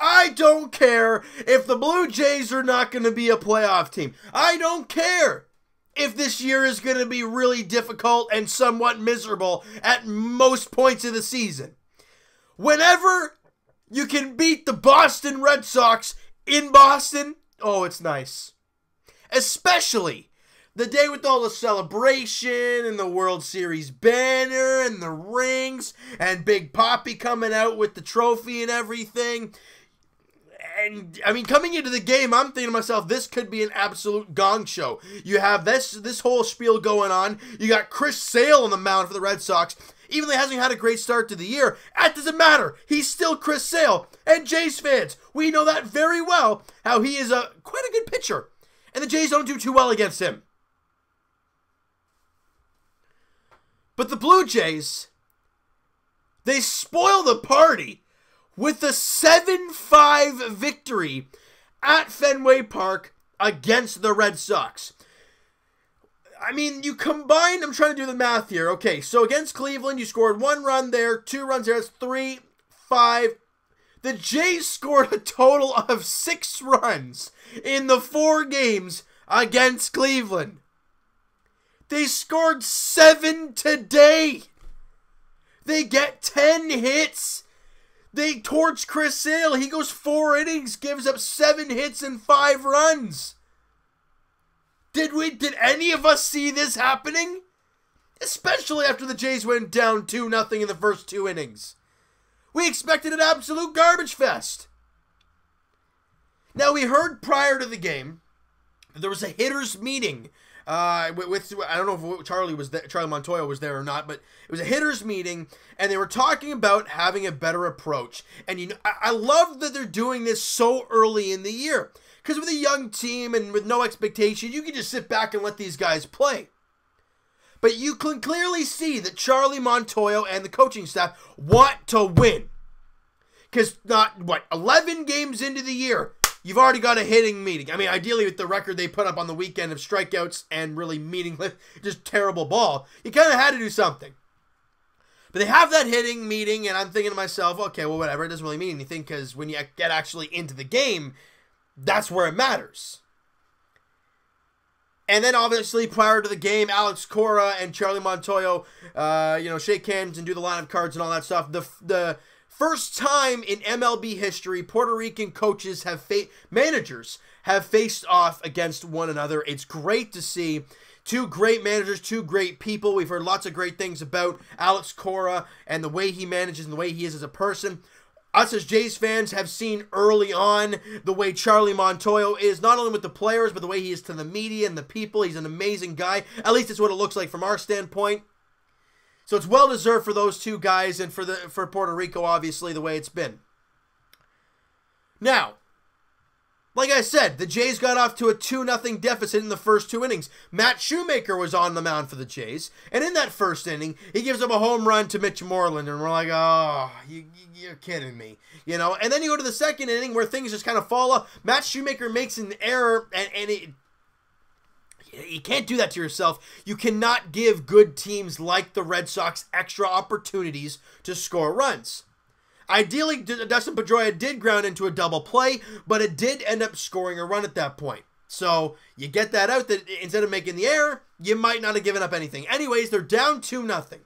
I don't care if the Blue Jays are not going to be a playoff team. I don't care if this year is going to be really difficult and somewhat miserable at most points of the season. Whenever you can beat the Boston Red Sox in Boston, oh, it's nice. Especially the day with all the celebration and the World Series banner and the rings and Big Papi coming out with the trophy and everything. And, I mean, coming into the game, I'm thinking to myself, this could be an absolute gong show. You have this whole spiel going on. You got Chris Sale on the mound for the Red Sox. Even though he hasn't had a great start to the year, that doesn't matter. He's still Chris Sale. And Jays fans, we know that very well, how he is quite a good pitcher. And the Jays don't do too well against him. But the Blue Jays, they spoil the party with a 7-5 victory at Fenway Park against the Red Sox. I mean, you combine, I'm trying to do the math here. Okay, so against Cleveland, you scored 1 run there, 2 runs there, that's 3, 5. The Jays scored a total of 6 runs in the 4 games against Cleveland. They scored 7 today. They get 10 hits. They torch Chris Sale. He goes 4 innings, gives up 7 hits and 5 runs. Did any of us see this happening? Especially after the Jays went down 2-0 in the first 2 innings. We expected an absolute garbage fest. Now, we heard prior to the game that there was a hitters meeting with I don't know if Charlie Montoyo was there or not, but it was a hitters meeting, and they were talking about having a better approach. And you know, I love that they're doing this so early in the year, because with a young team and with no expectation, you can just sit back and let these guys play. But you can clearly see that Charlie Montoyo and the coaching staff want to win. Because 11 games into the year, you've already got a hitting meeting. I mean, ideally with the record they put up on the weekend of strikeouts and really meaningless, just terrible ball, you kind of had to do something. But they have that hitting meeting, and I'm thinking to myself, okay, well, whatever, it doesn't really mean anything, because when you get actually into the game, that's where it matters. And then, obviously, prior to the game, Alex Cora and Charlie Montoyo, shake hands and do the line of cards and all that stuff. The first time in MLB history, Puerto Rican coaches managers have faced off against one another. It's great to see. 2 great managers, 2 great people. We've heard lots of great things about Alex Cora and the way he manages and the way he is as a person. Us as Jays fans have seen early on the way Charlie Montoyo is, not only with the players, but the way he is to the media and the people. He's an amazing guy. At least it's what it looks like from our standpoint. So it's well-deserved for those 2 guys and for Puerto Rico, obviously, the way it's been. Now, like I said, the Jays got off to a 2-0 deficit in the first 2 innings. Matt Shoemaker was on the mound for the Jays, and in that first inning, he gives up a home run to Mitch Moreland, and we're like, oh, you're kidding me, you know? And then you go to the second inning where things just kind of fall off. Matt Shoemaker makes an error, and you can't do that to yourself. You cannot give good teams like the Red Sox extra opportunities to score runs. Ideally, Dustin Pedroia did ground into a double play, but it did end up scoring a run at that point. So you get that out, that instead of making the error, you might not have given up anything. Anyways, they're down 2-0.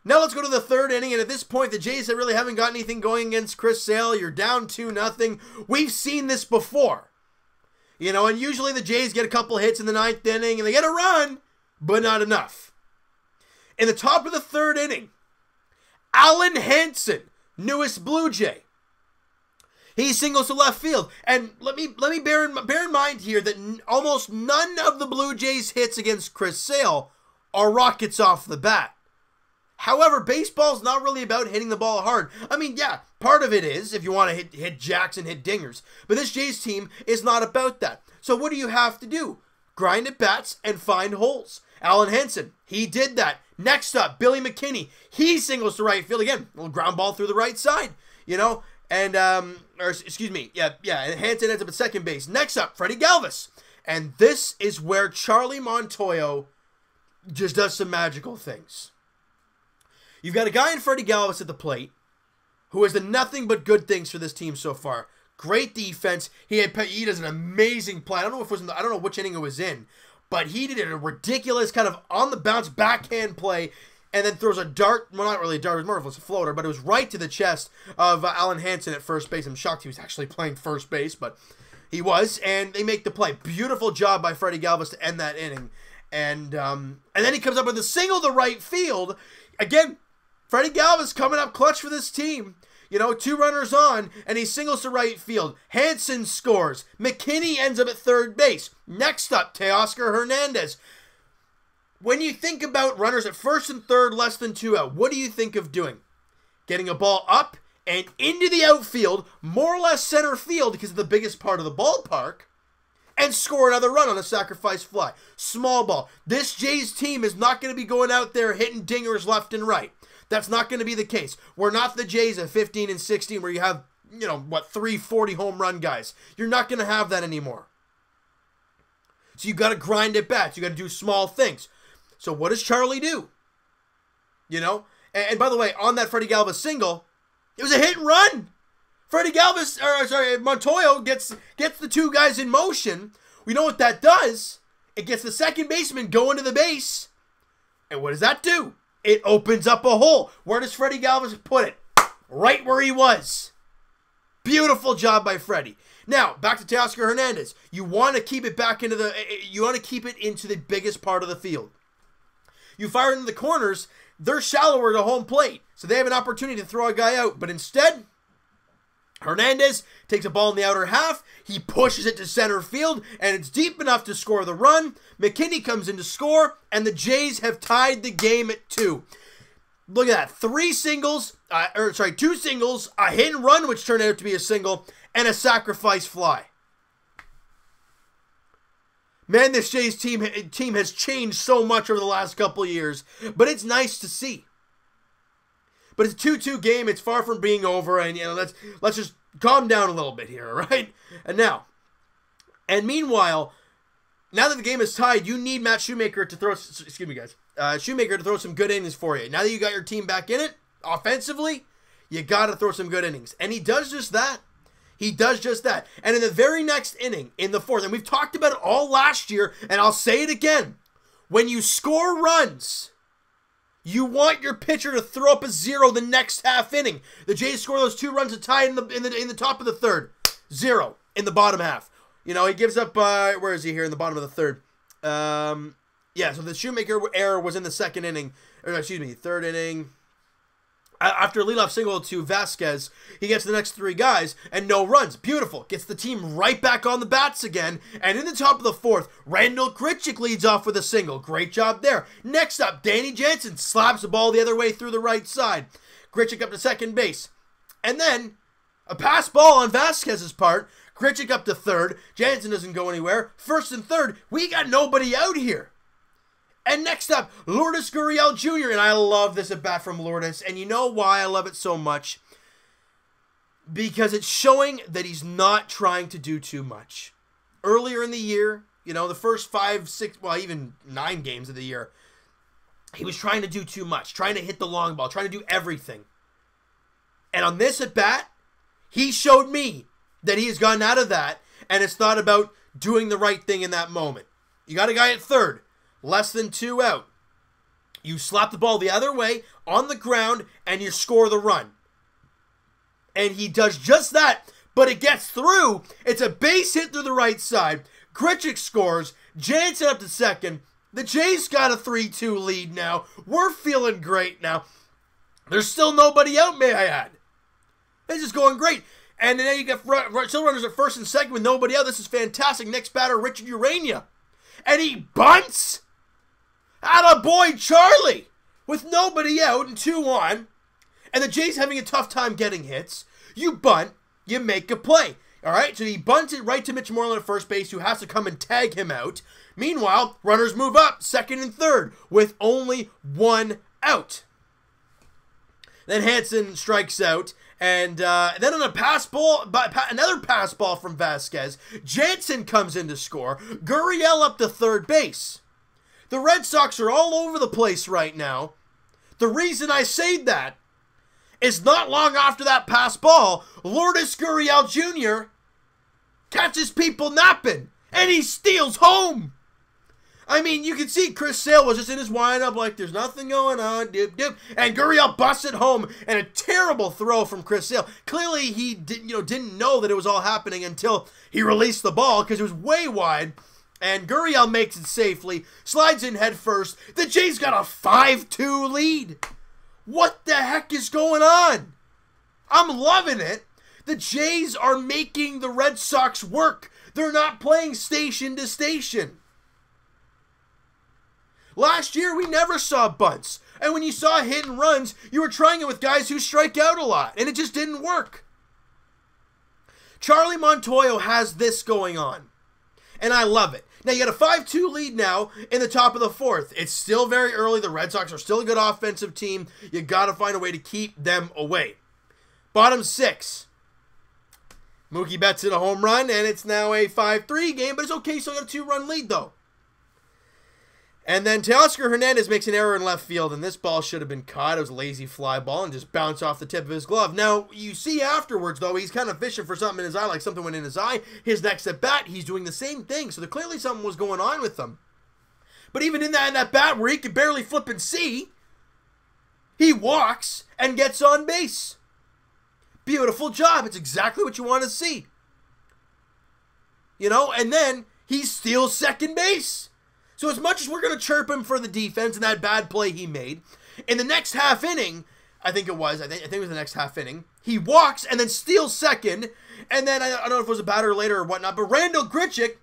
Now let's go to the third inning, and at this point, the Jays really haven't got anything going against Chris Sale. You're down 2-0. We've seen this before. You know, and usually the Jays get a couple hits in the 9th inning, and they get a run, but not enough. In the top of the 3rd inning, Alan Hansen, newest Blue Jay, he singles to left field. And let me bear in mind here that almost none of the Blue Jays' hits against Chris Sale are rockets off the bat. However, baseball's not really about hitting the ball hard. I mean, yeah, part of it is if you want to hit jacks and hit dingers. But this Jays team is not about that. So what do you have to do? Grind at bats and find holes. Alan Hansen, he did that. Next up, Billy McKinney. He singles to right field again. A little ground ball through the right side, you know. And, and Hansen ends up at second base. Next up, Freddie Galvis. And this is where Charlie Montoyo just does some magical things. You've got a guy in Freddie Galvis at the plate who has done nothing but good things for this team so far. Great defense. He does an amazing play. I don't know which inning it was in, but he did a ridiculous kind of on the bounce backhand play, and then throws a dart. Well, not really a dart. It was more of a floater, but it was right to the chest of Alan Hansen at first base. I'm shocked he was actually playing first base, but he was, and they make the play. Beautiful job by Freddie Galvis to end that inning, and then he comes up with a single to right field. Again, Freddie Galvis coming up clutch for this team. You know, 2 runners on, and he singles to right field. Hansen scores. McKinney ends up at third base. Next up, Teoscar Hernandez. When you think about runners at first and third, less than 2 out, what do you think of doing? Getting a ball up and into the outfield, more or less center field because of the biggest part of the ballpark, and score another run on a sacrifice fly. Small ball. This Jays team is not going to be going out there hitting dingers left and right. That's not going to be the case. We're not the Jays at 15 and 16 where you have, 340 home run guys. You're not going to have that anymore. So you got to grind at bats. You got to do small things. So what does Charlie do? And by the way, on that Freddie Galvis single, it was a hit and run. Montoyo gets the 2 guys in motion. We know what that does. It gets the second baseman going to the base. And what does that do? It opens up a hole. Where does Freddie Galvis put it? Right where he was. Beautiful job by Freddie. Now, back to Teoscar Hernandez. You want to keep it into the biggest part of the field. You fire into the corners, they're shallower to home plate, so they have an opportunity to throw a guy out. But instead, Hernandez takes a ball in the outer half, he pushes it to center field, and it's deep enough to score the run. McKinney comes in to score, and the Jays have tied the game at 2. Look at that. 2 singles, a hit and run, which turned out to be a single, and a sacrifice fly. Man, this Jays team has changed so much over the last couple of years, but it's nice to see. But it's a 2-2 game. It's far from being over, and let's just calm down a little bit here, all right? And meanwhile, now that the game is tied, you need Matt Shoemaker to throw. Excuse me, guys. Shoemaker to throw some good innings for you. Now that you got your team back in it, offensively, you got to throw some good innings, and he does just that. He does just that. And in the very next inning, in the 4th, and we've talked about it all last year, and I'll say it again, when you score runs, you want your pitcher to throw up a 0 the next half inning. The Jays score those 2 runs to tie in the top of the 3rd. 0 in the bottom half. He gives up, where is he here in the bottom of the 3rd? So the Shoemaker error was in the 2nd inning, 3rd inning. After a leadoff single to Vasquez, he gets the next 3 guys and no runs. Beautiful. Gets the team right back on the bats again. And in the top of the 4th, Randall Grichuk leads off with a single. Great job there. Next up, Danny Jansen slaps the ball the other way through the right side. Grichuk up to second base. And then a pass ball on Vasquez's part. Grichuk up to 3rd. Jansen doesn't go anywhere. 1st and 3rd, we got nobody out here. And next up, Lourdes Gurriel Jr. And I love this at bat from Lourdes. And you know why I love it so much? Because it's showing that he's not trying to do too much. Earlier in the year, the first 5, 6, even 9 games of the year, he was trying to do too much. Trying to hit the long ball. Trying to do everything. And on this at bat, he showed me that he has gotten out of that and has thought about doing the right thing in that moment. You got a guy at 3rd. Less than 2 out. You slap the ball the other way on the ground and you score the run. And he does just that, but it gets through. It's a base hit through the right side. Grichuk scores. Jansen up to 2nd. The Jays got a 3-2 lead now. We're feeling great now. There's still nobody out, may I add. This is going great. And then you got still runners at 1st and 2nd with nobody out. This is fantastic. Next batter, Richard Urania. And he bunts. Attaboy Charlie! With nobody out and 2 on, and the Jays having a tough time getting hits, you bunt, you make a play. Alright, so he bunts it right to Mitch Moreland at first base, who has to come and tag him out. Meanwhile, runners move up, 2nd and 3rd, with only 1 out. Then Hansen strikes out, and then on a pass ball, another pass ball from Vasquez, Jansen comes in to score, Gurriel up to 3rd base. The Red Sox are all over the place right now. The reason I say that is not long after that pass ball, Lourdes Gurriel Jr. catches people napping, and he steals home. I mean, you can see Chris Sale was just in his windup like there's nothing going on, and Gurriel busted home, and a terrible throw from Chris Sale. Clearly, he didn't know that it was all happening until he released the ball because it was way wide, and Gurriel makes it safely, slides in head first. The Jays got a 5-2 lead. What the heck is going on? I'm loving it. The Jays are making the Red Sox work. They're not playing station to station. Last year, we never saw bunts. And when you saw hit and runs, you were trying it with guys who strike out a lot. And it just didn't work. Charlie Montoyo has this going on. And I love it. Now, you got a 5-2 lead now in the top of the fourth. It's still very early. The Red Sox are still a good offensive team. You got to find a way to keep them away. Bottom six. Mookie Betts hit a home run, and it's now a 5-3 game. But it's okay. Still got a 2-run lead, though. And then Teoscar Hernandez makes an error in left field, and this ball should have been caught. It was a lazy fly ball and just bounced off the tip of his glove. Now, you see afterwards, though, he's kind of fishing for something in his eye, like something went in his eye. His next at bat, he's doing the same thing, so clearly something was going on with him. But even in that bat where he could barely flip and see, he walks and gets on base. Beautiful job. It's exactly what you want to see. And then he steals second base. So as much as we're going to chirp him for the defense and that bad play he made, in the next half inning, I think it was the next half inning, he walks and then steals second, and then I don't know if it was a batter later or whatnot, but Randall Grichuk,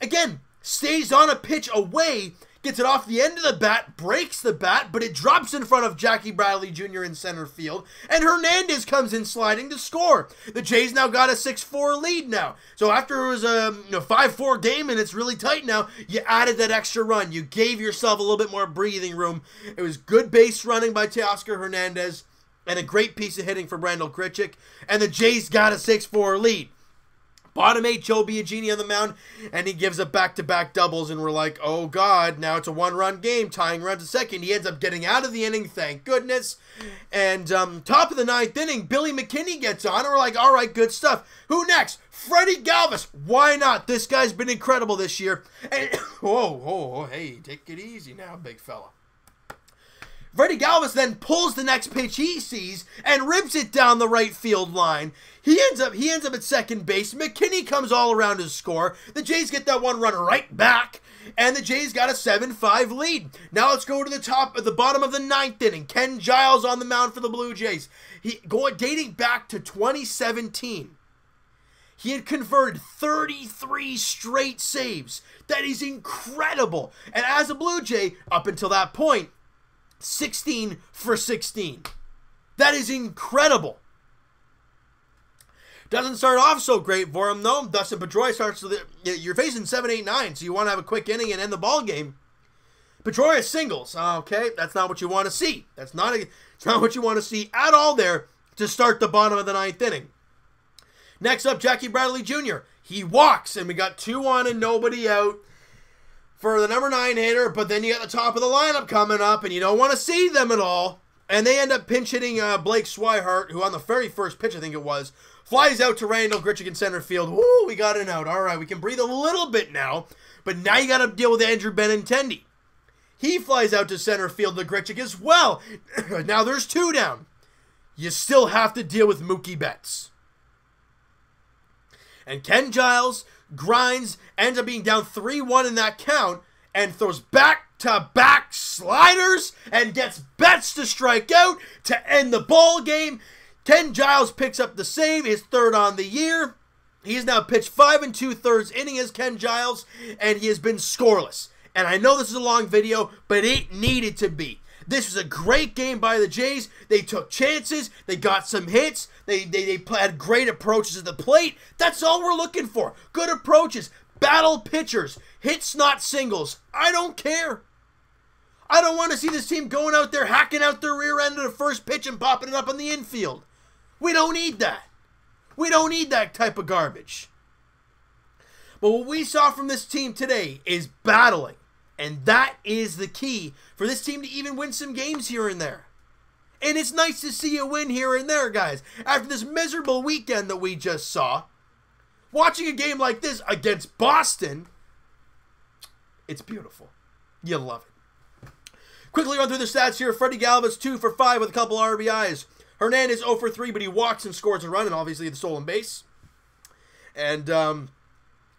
again, stays on a pitch away, gets it off the end of the bat, breaks the bat, but it drops in front of Jackie Bradley Jr. in center field, and Hernandez comes in sliding to score. The Jays now got a 6-4 lead now. So after it was a 5-4 game and it's really tight now, you added that extra run. You gave yourself a little bit more breathing room. It was good base running by Teoscar Hernandez and a great piece of hitting from Randall Grichuk, and the Jays got a 6-4 lead. Bottom 8, Joe Biagini on the mound, and he gives a back-to-back doubles, and we're like, oh, God, now it's a one-run game, tying run to second. He ends up getting out of the inning, thank goodness. And top of the ninth inning, Billy McKinney gets on, and we're like, all right, good stuff. Who next? Freddie Galvis. Why not? This guy's been incredible this year. And, hey, take it easy now, big fella. Freddie Galvis then pulls the next pitch he sees and rips it down the right field line. He ends up at second base. McKinney comes all around to score. The Jays get that one run right back, and the Jays got a 7-5 lead. Now let's go to the bottom of the ninth inning. Ken Giles on the mound for the Blue Jays. Dating back to 2017. He had converted 33 straight saves. That is incredible. And as a Blue Jay, up until that point, 16 for 16. That is incredible. Doesn't start off so great for him, though. Dustin Pedroia starts with you're facing 7-8-9, so you want to have a quick inning and end the ball game. Pedroia singles. Okay, that's not what you want to see. It's not what you want to see at all there to start the bottom of the ninth inning. Next up, Jackie Bradley Jr. He walks, and we got 2 on and nobody out for the number 9 hitter, but then you got the top of the lineup coming up, and you don't want to see them at all. And they end up pinch hitting Blake Swihart, who on the very first pitch, I think it was, flies out to Randall Grichuk in center field. Woo, we got an out. All right, we can breathe a little bit now, but now you got to deal with Andrew Benintendi. He flies out to center field to Grichuk as well. Now there's 2 down. You still have to deal with Mookie Betts. And Ken Giles grinds, ends up being down 3-1 in that count, and throws back-to-back sliders and gets Betts to strike out to end the ball game. Ken Giles picks up the save, his 3rd on the year. He has now pitched 5 2/3 inning as Ken Giles, and he has been scoreless. And I know this is a long video, but it needed to be. This was a great game by the Jays. They took chances. They got some hits. They had great approaches at the plate. That's all we're looking for. Good approaches. Battle pitchers. Hits, not singles. I don't care. I don't want to see this team going out there hacking out their rear end of the first pitch and popping it up on the infield. We don't need that. We don't need that type of garbage. But what we saw from this team today is battling. And that is the key for this team to even win some games here and there. And it's nice to see a win here and there, guys. After this miserable weekend that we just saw, watching a game like this against Boston, it's beautiful. You love it. Quickly run through the stats here. Freddie Galvis, 2 for 5 with a couple RBIs. Hernandez, 0 for 3, but he walks and scores a run, and obviously the stolen base. And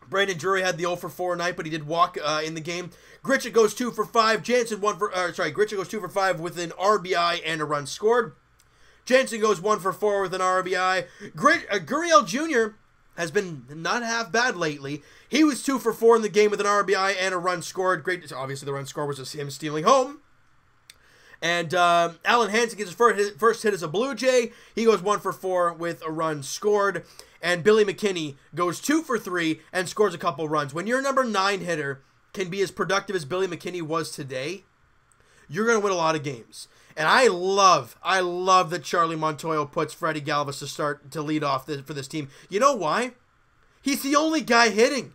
Brandon Drury had the 0 for 4 night, but he did walk in the game. Gritchett goes 2 for 5. Gritchett goes 2 for 5 with an RBI and a run scored. Jansen goes 1 for 4 with an RBI. Gurriel Jr. has been not half bad lately. He was 2 for 4 in the game with an RBI and a run scored. Great. Obviously, the run score was just him stealing home. And Alan Hansen gets his first hit as a Blue Jay. He goes 1 for 4 with a run scored. And Billy McKinney goes 2 for 3 and scores a couple runs. When your number 9 hitter can be as productive as Billy McKinney was today, you're going to win a lot of games. And I love that Charlie Montoyo puts Freddie Galvis to lead off for this team. You know why? He's the only guy hitting.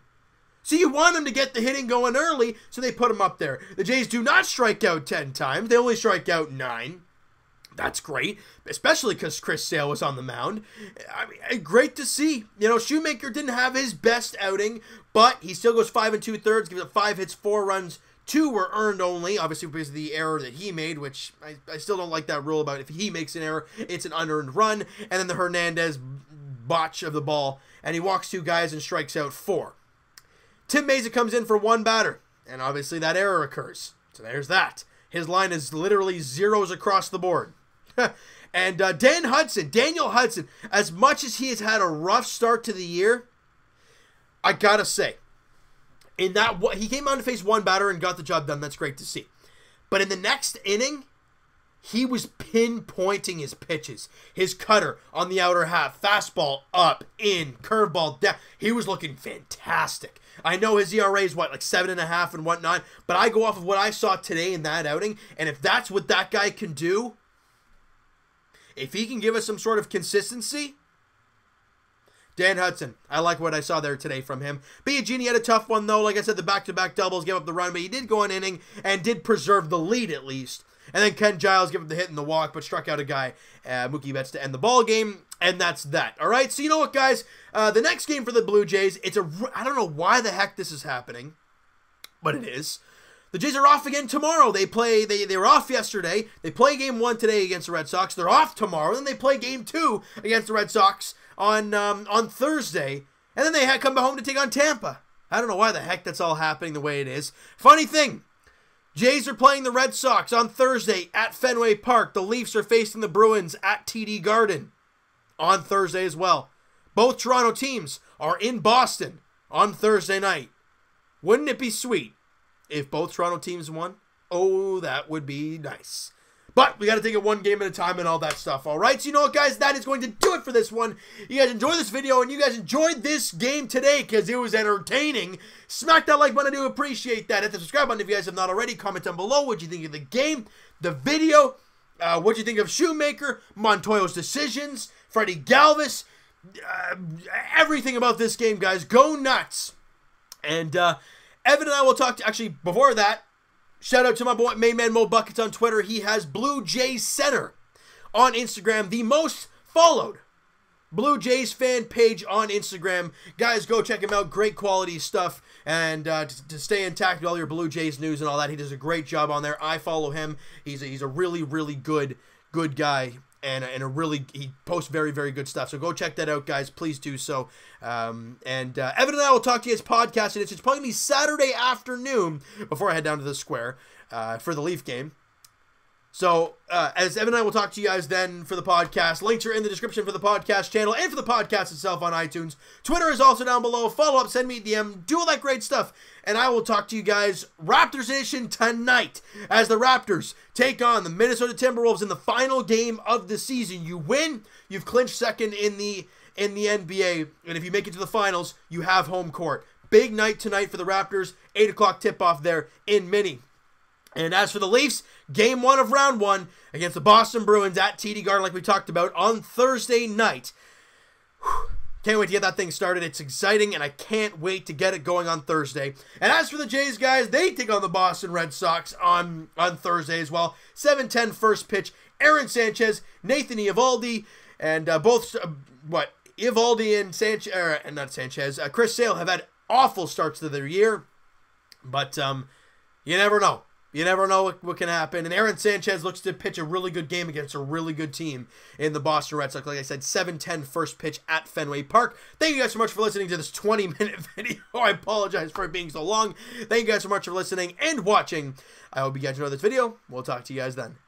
So you want him to get the hitting going early, so they put him up there. The Jays do not strike out 10 times. They only strike out 9. That's great, especially because Chris Sale was on the mound. I mean, great to see. You know, Shoemaker didn't have his best outing, but he still goes 5 2/3, gives up 5 hits, 4 runs. 2 were earned only, obviously because of the error that he made, which I still don't like that rule about if he makes an error, it's an unearned run. And then the Hernandez botch of the ball, and he walks 2 guys and strikes out 4. Tim Mesa comes in for 1 batter, and obviously that error occurs. So there's that. His line is literally zeros across the board. And Daniel Hudson, as much as he has had a rough start to the year, I gotta say, in that he came on to face 1 batter and got the job done. That's great to see. But in the next inning, he was pinpointing his pitches. His cutter on the outer half, fastball up, in, curveball down. He was looking fantastic. I know his ERA is like 7.5 and whatnot, but I go off of what I saw today in that outing, and if that's what that guy can do, if he can give us some sort of consistency, Dan Hudson, I like what I saw there today from him. Biagini had a tough one, though. Like I said, the back-to-back doubles gave up the run, but he did go an inning and did preserve the lead at least. And then Ken Giles gave up the hit and the walk, but struck out a guy, Mookie Betts, to end the ball game, and that's that. All right, so you know what, guys? The next game for the Blue Jays, I don't know why the heck this is happening, but it is. The Jays are off again tomorrow. They were off yesterday. They play game 1 today against the Red Sox. They're off tomorrow. Then they play game 2 against the Red Sox on Thursday. And then they come home to take on Tampa. I don't know why the heck that's all happening the way it is. Funny thing, Jays are playing the Red Sox on Thursday at Fenway Park. The Leafs are facing the Bruins at TD Garden on Thursday as well. Both Toronto teams are in Boston on Thursday night. Wouldn't it be sweet if both Toronto teams won? Oh, that would be nice. But we got to take it one game at a time and all that stuff, all right? So you know what, guys? That is going to do it for this one. You guys enjoyed this video, and you guys enjoyed this game today because it was entertaining. Smack that like button. I do appreciate that. Hit the subscribe button if you guys have not already. Comment down below what you think of the game, the video, what you think of Shoemaker, Montoyo's decisions, Freddie Galvis, everything about this game, guys. Go nuts. And Evan and I will talk to, actually, before that, shout out to my boy, Main Man Mo Buckets on Twitter. He has Blue Jays Center on Instagram, the most followed Blue Jays fan page on Instagram. Guys, go check him out. Great quality stuff. And to stay intact with all your Blue Jays news and all that, he does a great job on there. I follow him. He's a really, really good guy. And he posts very, very good stuff. So go check that out, guys. Please do so. Evan and I will talk to you his podcast. And it's probably going to be Saturday afternoon before I head down to the square for the Leaf game. So as Evan and I will talk to you guys then for the podcast. Links are in the description for the podcast channel and for the podcast itself on iTunes. Twitter is also down below. Follow up, send me a DM, do all that great stuff. And I will talk to you guys Raptors edition tonight as the Raptors take on the Minnesota Timberwolves in the final game of the season. You win, you've clinched second in the NBA, and if you make it to the finals, you have home court. Big night tonight for the Raptors. 8 o'clock tip-off there in Minnie. And as for the Leafs, game 1 of round 1 against the Boston Bruins at TD Garden, like we talked about, on Thursday night. Can't wait to get that thing started. It's exciting, and I can't wait to get it going on Thursday. And as for the Jays, guys, they take on the Boston Red Sox on Thursday as well. 7:10 first pitch, Aaron Sanchez, Nathan Eovaldi, and Eovaldi and Sanchez, not Sanchez, Chris Sale have had awful starts to their year, but you never know. You never know what can happen. And Aaron Sanchez looks to pitch a really good game against a really good team in the Boston Red Sox. Like I said, 7:10 first pitch at Fenway Park. Thank you guys so much for listening to this 20-minute video. I apologize for it being so long. Thank you guys so much for listening and watching. I hope you guys enjoyed this video. We'll talk to you guys then.